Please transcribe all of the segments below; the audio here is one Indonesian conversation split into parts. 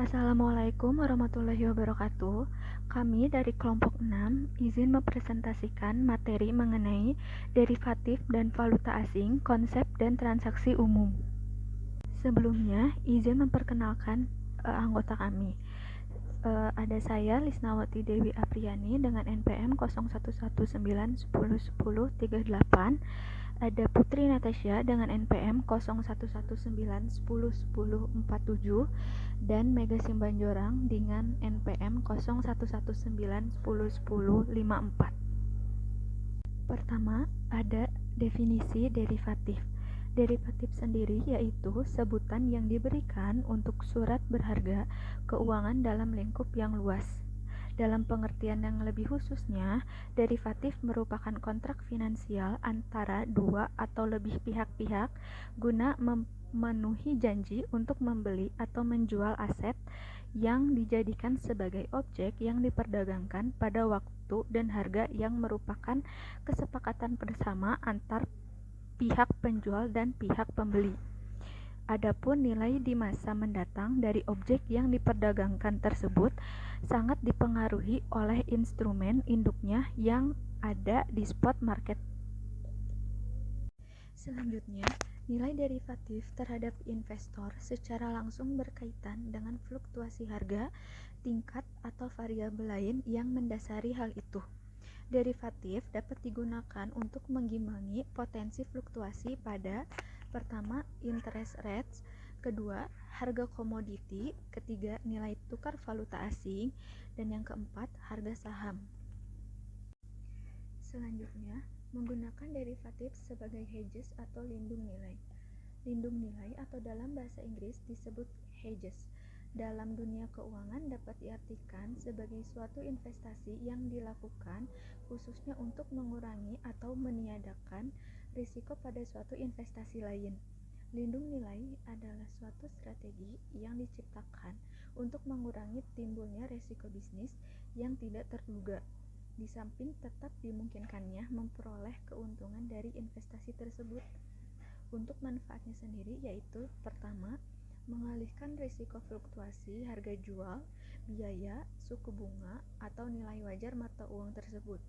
Assalamualaikum warahmatullahi wabarakatuh. Kami dari kelompok 6 izin mempresentasikan materi mengenai derivatif dan valuta asing, konsep dan transaksi umum. Sebelumnya, izin memperkenalkan anggota kami. Ada saya Lisnawati Dewi Apriani dengan NPM 0119101038. Ada Putri Natasha dengan NPM 0119101047 dan Mega Simbanjorang dengan NPM 0119101054. Pertama, ada definisi derivatif. Derivatif sendiri yaitu sebutan yang diberikan untuk surat berharga keuangan dalam lingkup yang luas. Dalam pengertian yang lebih khususnya, derivatif merupakan kontrak finansial antara dua atau lebih pihak-pihak guna memenuhi janji untuk membeli atau menjual aset yang dijadikan sebagai objek yang diperdagangkan pada waktu dan harga yang merupakan kesepakatan bersama antar pihak penjual dan pihak pembeli. Adapun nilai di masa mendatang dari objek yang diperdagangkan tersebut sangat dipengaruhi oleh instrumen induknya yang ada di spot market. Selanjutnya, nilai derivatif terhadap investor secara langsung berkaitan dengan fluktuasi harga, tingkat, atau variabel lain yang mendasari hal itu. Derivatif dapat digunakan untuk mengimbangi potensi fluktuasi pada pertama, interest rates, kedua, harga komoditi, ketiga, nilai tukar valuta asing, dan yang keempat, harga saham. Selanjutnya, menggunakan derivatif sebagai hedges atau lindung nilai. Lindung nilai atau dalam bahasa Inggris disebut hedges. Dalam dunia keuangan dapat diartikan sebagai suatu investasi yang dilakukan khususnya untuk mengurangi atau meniadakan risiko pada suatu investasi lain. Lindung nilai adalah suatu strategi yang diciptakan untuk mengurangi timbulnya risiko bisnis yang tidak terduga, di samping tetap dimungkinkannya memperoleh keuntungan dari investasi tersebut. Untuk manfaatnya sendiri yaitu pertama, mengalihkan risiko fluktuasi harga jual, biaya, suku bunga, atau nilai wajar mata uang tersebut.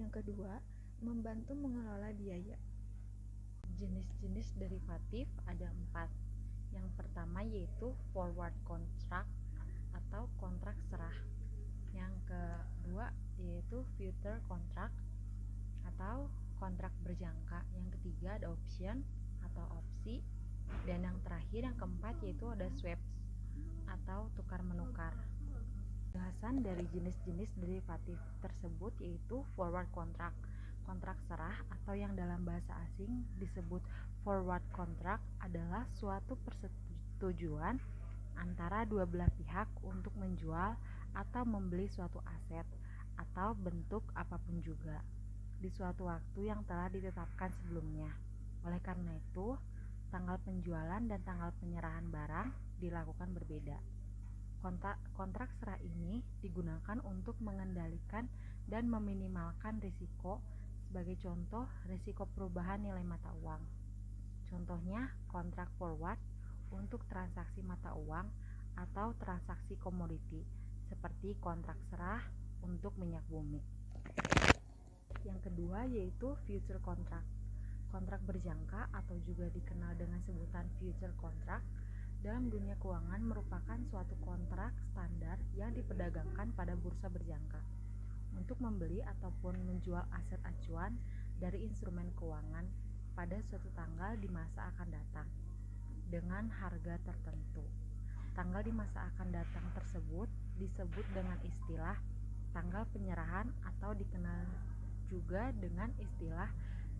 Yang kedua, membantu mengelola biaya. Jenis-jenis derivatif ada 4. Yang pertama yaitu forward contract atau kontrak serah. Yang kedua yaitu future contract atau kontrak berjangka. Yang ketiga ada option atau opsi. Dan yang terakhir yang keempat yaitu ada swaps atau tukar menukar. Bahasan dari jenis-jenis derivatif tersebut yaitu forward contract, kontrak serah atau yang dalam bahasa asing disebut forward contract adalah suatu persetujuan antara dua belah pihak untuk menjual atau membeli suatu aset atau bentuk apapun juga di suatu waktu yang telah ditetapkan sebelumnya. Oleh karena itu, tanggal penjualan dan tanggal penyerahan barang dilakukan berbeda. Kontrak serah ini digunakan untuk mengendalikan dan meminimalkan risiko. Sebagai contoh, risiko perubahan nilai mata uang. Contohnya, kontrak forward untuk transaksi mata uang atau transaksi komoditi, seperti kontrak serah untuk minyak bumi. Yang kedua yaitu future contract. Kontrak berjangka atau juga dikenal dengan sebutan future contract dalam dunia keuangan merupakan suatu kontrak standar yang diperdagangkan pada bursa berjangka untuk membeli ataupun menjual aset acuan dari instrumen keuangan pada suatu tanggal di masa akan datang dengan harga tertentu. Tanggal di masa akan datang tersebut disebut dengan istilah tanggal penyerahan atau dikenal juga dengan istilah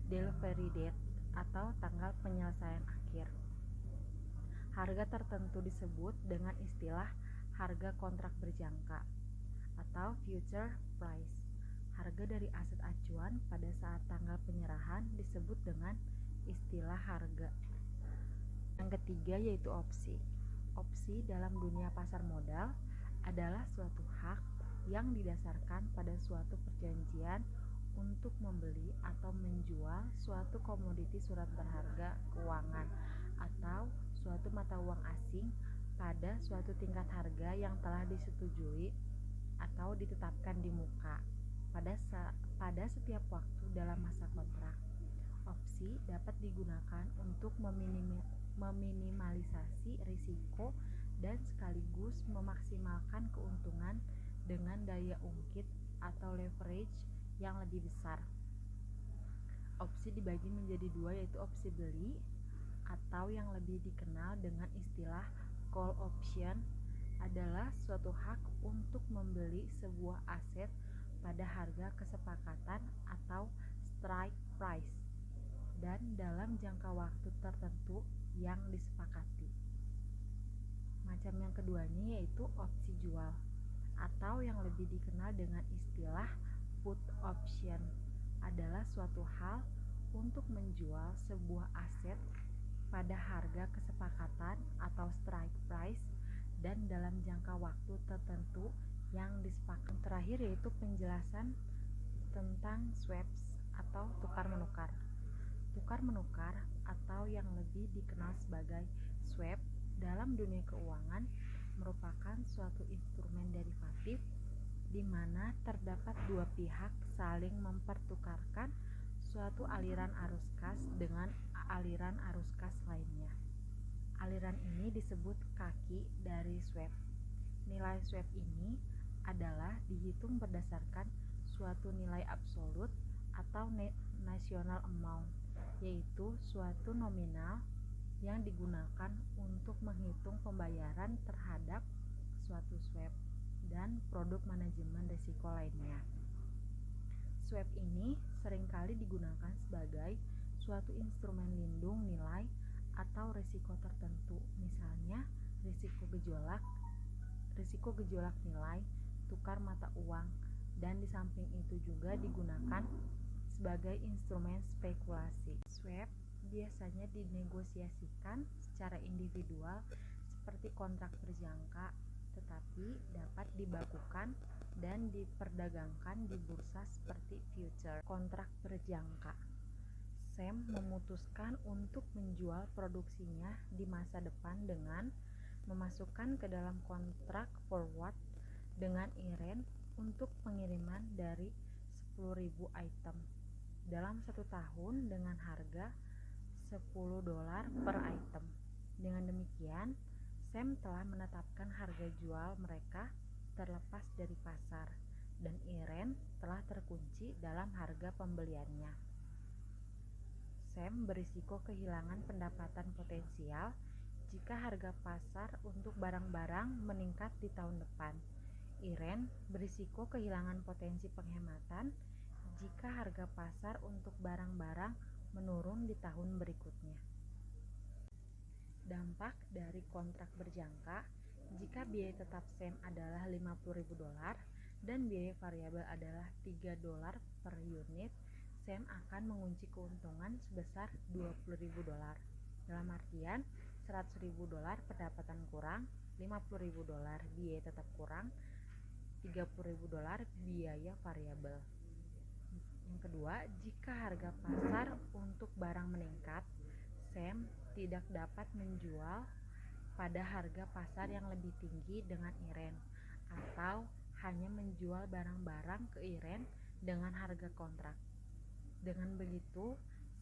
delivery date atau tanggal penyelesaian akhir. Harga tertentu disebut dengan istilah harga kontrak berjangka atau future price. Harga dari aset acuan pada saat tanggal penyerahan disebut dengan istilah harga. Yang ketiga yaitu opsi. Opsi dalam dunia pasar modal adalah suatu hak yang didasarkan pada suatu perjanjian untuk membeli atau menjual suatu komoditi surat berharga keuangan atau suatu mata uang asing pada suatu tingkat harga yang telah disetujui atau ditetapkan di muka pada setiap waktu dalam masa kontrak. Opsi dapat digunakan untuk meminimalisasi risiko dan sekaligus memaksimalkan keuntungan dengan daya ungkit atau leverage yang lebih besar. Opsi dibagi menjadi dua, yaitu opsi beli atau yang lebih dikenal dengan istilah call option adalah suatu hak untuk membeli sebuah aset pada harga kesepakatan atau strike price dan dalam jangka waktu tertentu yang disepakati. Macam yang keduanya yaitu opsi jual atau yang lebih dikenal dengan istilah put option adalah suatu hal untuk menjual sebuah aset pada harga kesepakatan atau strike price dan dalam jangka waktu tertentu yang disepakati. Terakhir yaitu penjelasan tentang swaps atau tukar-menukar. Tukar-menukar atau yang lebih dikenal sebagai swap dalam dunia keuangan merupakan suatu instrumen derivatif di mana terdapat dua pihak saling mempertukarkan suatu aliran arus kas dengan aliran arus kas lainnya. Aliran ini disebut kaki dari swap. Nilai swap ini adalah dihitung berdasarkan suatu nilai absolut atau national amount, yaitu suatu nominal yang digunakan untuk menghitung pembayaran terhadap suatu swap dan produk manajemen risiko lainnya. Swap ini seringkali digunakan sebagai suatu instrumen lindung nilai atau risiko tertentu, misalnya risiko gejolak nilai tukar mata uang, dan di samping itu juga digunakan sebagai instrumen spekulasi. Swap biasanya dinegosiasikan secara individual seperti kontrak berjangka, tetapi dapat dibakukan dan diperdagangkan di bursa seperti future. Kontrak berjangka. Sam memutuskan untuk menjual produksinya di masa depan dengan memasukkan ke dalam kontrak forward dengan Iren untuk pengiriman dari 10.000 item dalam 1 tahun dengan harga $10 per item. Dengan demikian, Sam telah menetapkan harga jual mereka terlepas dari pasar, dan Iren telah terkunci dalam harga pembeliannya. Sam berisiko kehilangan pendapatan potensial jika harga pasar untuk barang-barang meningkat di tahun depan. Iren berisiko kehilangan potensi penghematan jika harga pasar untuk barang-barang menurun di tahun berikutnya. Dampak dari kontrak berjangka: jika biaya tetap Sam adalah $50.000 dan biaya variabel adalah $3 per unit, Sam akan mengunci keuntungan sebesar $20.000. Dalam artian, $100.000 pendapatan kurang, $50.000 biaya tetap kurang, $30.000 biaya variabel. Yang kedua, jika harga pasar untuk barang meningkat, Sam tidak dapat menjual pada harga pasar yang lebih tinggi dengan Iren, atau hanya menjual barang-barang ke Iren dengan harga kontrak. Dengan begitu,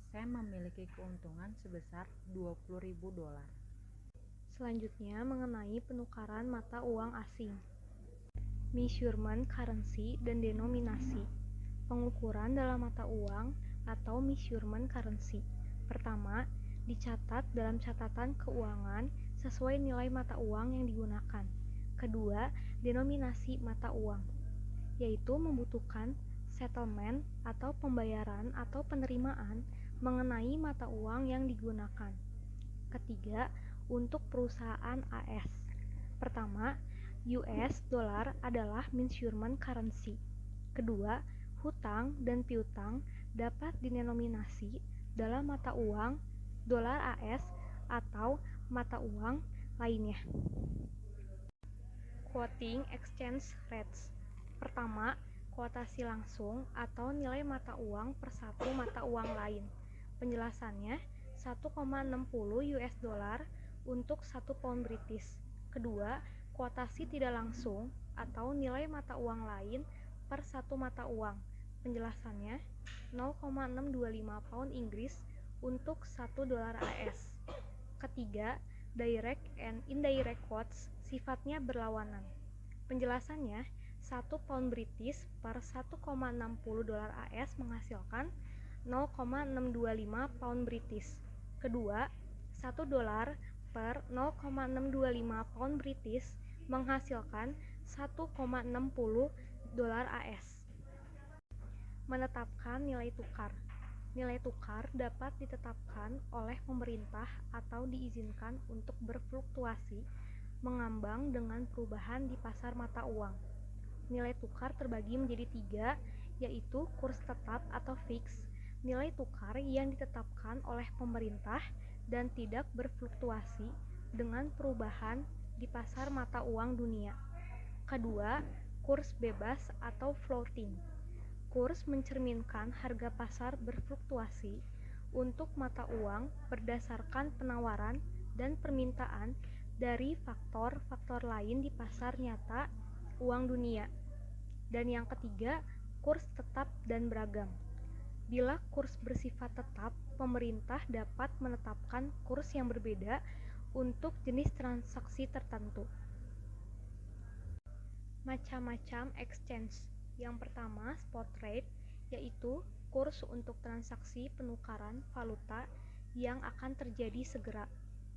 Sam memiliki keuntungan sebesar $20.000. Selanjutnya mengenai penukaran mata uang asing. Measurement currency dan denominasi. Pengukuran dalam mata uang atau measurement currency. Pertama, dicatat dalam catatan keuangan sesuai nilai mata uang yang digunakan. Kedua, denominasi mata uang, yaitu membutuhkan settlement atau pembayaran atau penerimaan mengenai mata uang yang digunakan. Ketiga, untuk perusahaan AS. Pertama, US dollar adalah measurement currency. Kedua, hutang dan piutang dapat didenominasi dalam mata uang dolar AS atau mata uang lainnya. Quoting exchange rates. Pertama, kuotasi langsung atau nilai mata uang per satu mata uang lain. Penjelasannya, 1,60 US dollar untuk 1 pound British. Kedua, kuotasi tidak langsung atau nilai mata uang lain per satu mata uang. Penjelasannya, 0,625 pound Inggris untuk 1 dolar AS. Ketiga, direct and indirect quotes sifatnya berlawanan. Penjelasannya, 1 pound British per 1,60 dolar AS menghasilkan 0,625 pound British. Kedua, 1 dolar per 0,625 pound British menghasilkan 1,60 dolar AS. Menetapkan nilai tukar. Nilai tukar dapat ditetapkan oleh pemerintah atau diizinkan untuk berfluktuasi mengambang dengan perubahan di pasar mata uang. Nilai tukar terbagi menjadi 3, yaitu kurs tetap atau fix, nilai tukar yang ditetapkan oleh pemerintah dan tidak berfluktuasi dengan perubahan di pasar mata uang dunia. Kedua, kurs bebas atau floating. Kurs mencerminkan harga pasar berfluktuasi untuk mata uang berdasarkan penawaran dan permintaan dari faktor-faktor lain di pasar nyata uang dunia. Dan yang ketiga, kurs tetap dan beragam. Bila kurs bersifat tetap, pemerintah dapat menetapkan kurs yang berbeda untuk jenis transaksi tertentu. Macam-macam exchange. Yang pertama, spot rate, yaitu kurs untuk transaksi penukaran valuta yang akan terjadi segera.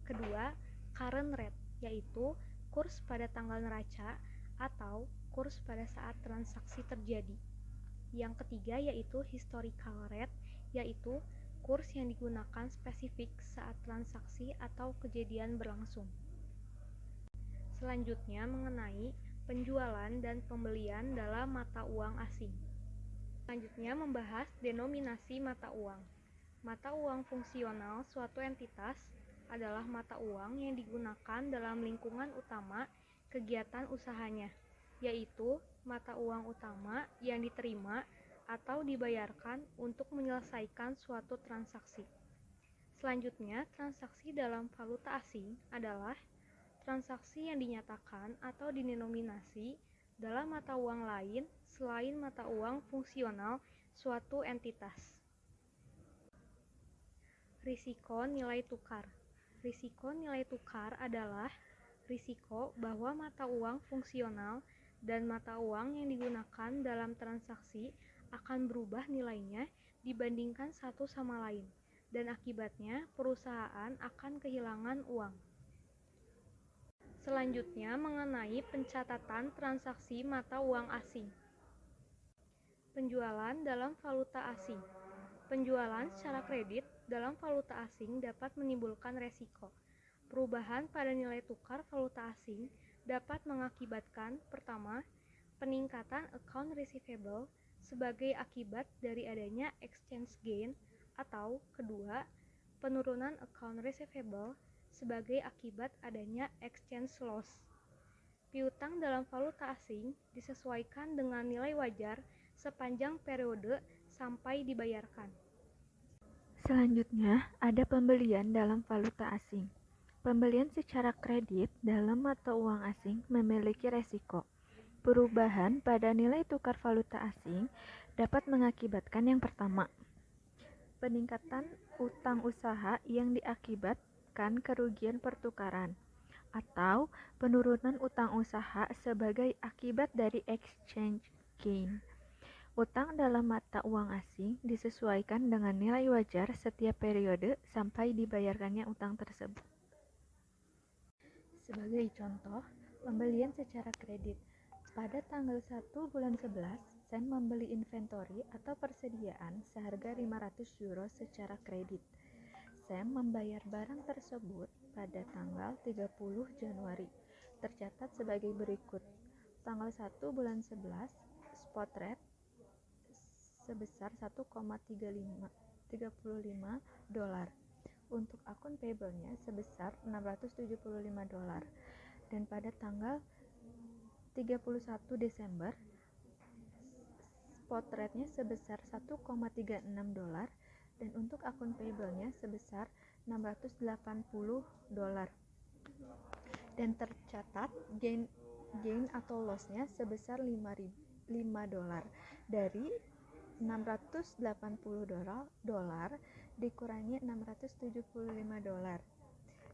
Kedua, current rate, yaitu kurs pada tanggal neraca atau kurs pada saat transaksi terjadi. Yang ketiga yaitu historical rate, yaitu kurs yang digunakan spesifik saat transaksi atau kejadian berlangsung. Selanjutnya mengenai penjualan dan pembelian dalam mata uang asing. Selanjutnya membahas denominasi mata uang. Mata uang fungsional suatu entitas adalah mata uang yang digunakan dalam lingkungan utama kegiatan usahanya, yaitu mata uang utama yang diterima atau dibayarkan untuk menyelesaikan suatu transaksi. Selanjutnya, transaksi dalam valuta asing adalah transaksi yang dinyatakan atau didenominasi dalam mata uang lain selain mata uang fungsional suatu entitas. Risiko nilai tukar. Risiko nilai tukar adalah risiko bahwa mata uang fungsional dan mata uang yang digunakan dalam transaksi akan berubah nilainya dibandingkan satu sama lain, dan akibatnya perusahaan akan kehilangan uang. Selanjutnya mengenai pencatatan transaksi mata uang asing. Penjualan dalam valuta asing. Penjualan secara kredit dalam valuta asing dapat menimbulkan resiko. Perubahan pada nilai tukar valuta asing dapat mengakibatkan, pertama, peningkatan account receivable sebagai akibat dari adanya exchange gain, atau kedua, penurunan account receivable sebagai akibat adanya exchange loss. Piutang dalam valuta asing disesuaikan dengan nilai wajar sepanjang periode sampai dibayarkan. Selanjutnya, ada pembelian dalam valuta asing. Pembelian secara kredit dalam mata uang asing memiliki resiko. Perubahan pada nilai tukar valuta asing dapat mengakibatkan yang pertama, peningkatan utang usaha yang diakibatkan kerugian pertukaran, atau penurunan utang usaha sebagai akibat dari exchange gain. Utang dalam mata uang asing disesuaikan dengan nilai wajar setiap periode sampai dibayarkannya utang tersebut. Sebagai contoh, pembelian secara kredit. Pada tanggal 1 bulan 11, Sam membeli inventory atau persediaan seharga 500 euro secara kredit. Sam membayar barang tersebut pada tanggal 30 Januari. Tercatat sebagai berikut. Tanggal 1 bulan 11, spot rate sebesar 1,35 dolar. Untuk akun payable-nya sebesar 675 dolar. Dan pada tanggal 31 Desember, spot rate-nya sebesar 1,36 dolar dan untuk akun payable-nya sebesar 680 dolar. dan tercatat gain atau loss-nya sebesar $5 dari $680 dikurangi $675.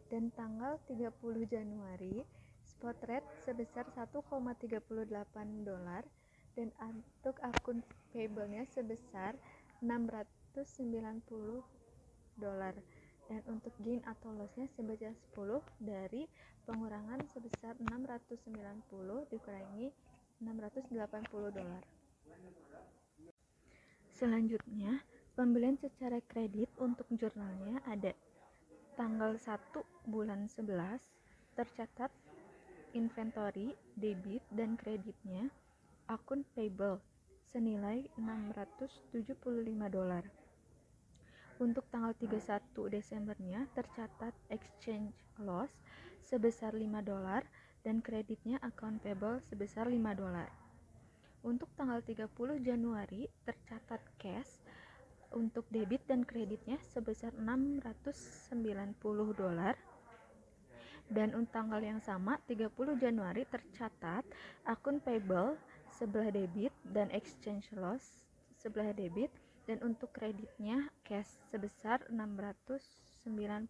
Dan tanggal 30 Januari spot rate sebesar $1,38 dan untuk akun payable-nya sebesar $690 dan untuk gain atau loss-nya sebesar 10 dari pengurangan sebesar 690 dikurangi $680. Selanjutnya, pembelian secara kredit untuk jurnalnya ada tanggal 1 bulan 11 tercatat inventory, debit dan kreditnya akun payable senilai $675. Untuk tanggal 31 Desembernya tercatat exchange loss sebesar $5 dan kreditnya account payable sebesar $5. Untuk tanggal 30 Januari tercatat cash untuk debit dan kreditnya sebesar $690. Dan untuk tanggal yang sama 30 Januari tercatat akun payable sebelah debit dan exchange loss sebelah debit dan untuk kreditnya cash sebesar $690.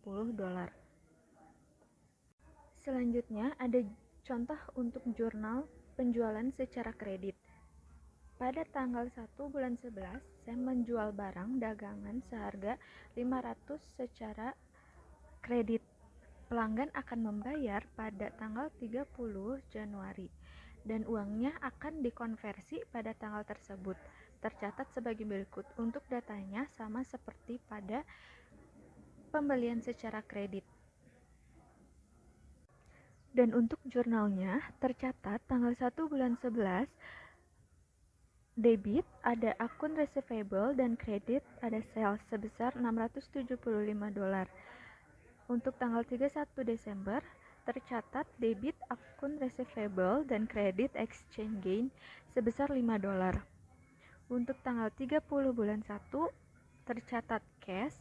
Selanjutnya ada contoh untuk jurnal penjualan secara kredit. Pada tanggal 1 bulan 11 saya menjual barang dagangan seharga 500 secara kredit. Pelanggan akan membayar pada tanggal 30 Januari dan uangnya akan dikonversi pada tanggal tersebut. Tercatat sebagai berikut. Untuk datanya sama seperti pada pembelian secara kredit. Dan untuk jurnalnya tercatat tanggal 1 bulan 11 debit ada akun receivable dan kredit ada sales sebesar $675. Untuk tanggal 31 Desember tercatat debit akun receivable dan kredit exchange gain sebesar $5. Untuk tanggal 30 bulan 1 tercatat cash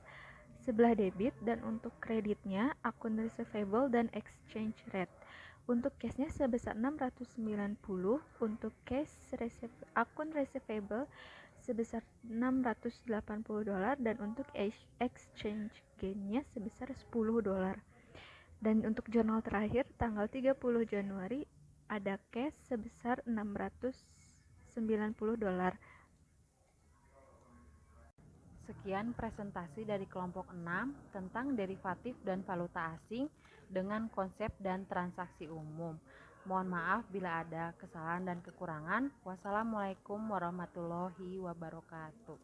sebelah debit dan untuk kreditnya akun receivable dan exchange rate. Untuk cashnya sebesar $690, untuk akun receivable sebesar $680 dan untuk exchange gain-nya sebesar $10. Dan untuk jurnal terakhir tanggal 30 Januari ada cash sebesar $690. Sekian presentasi dari kelompok 6 tentang derivatif dan valuta asing dengan konsep dan transaksi umum. Mohon maaf bila ada kesalahan dan kekurangan. Wassalamualaikum warahmatullahi wabarakatuh.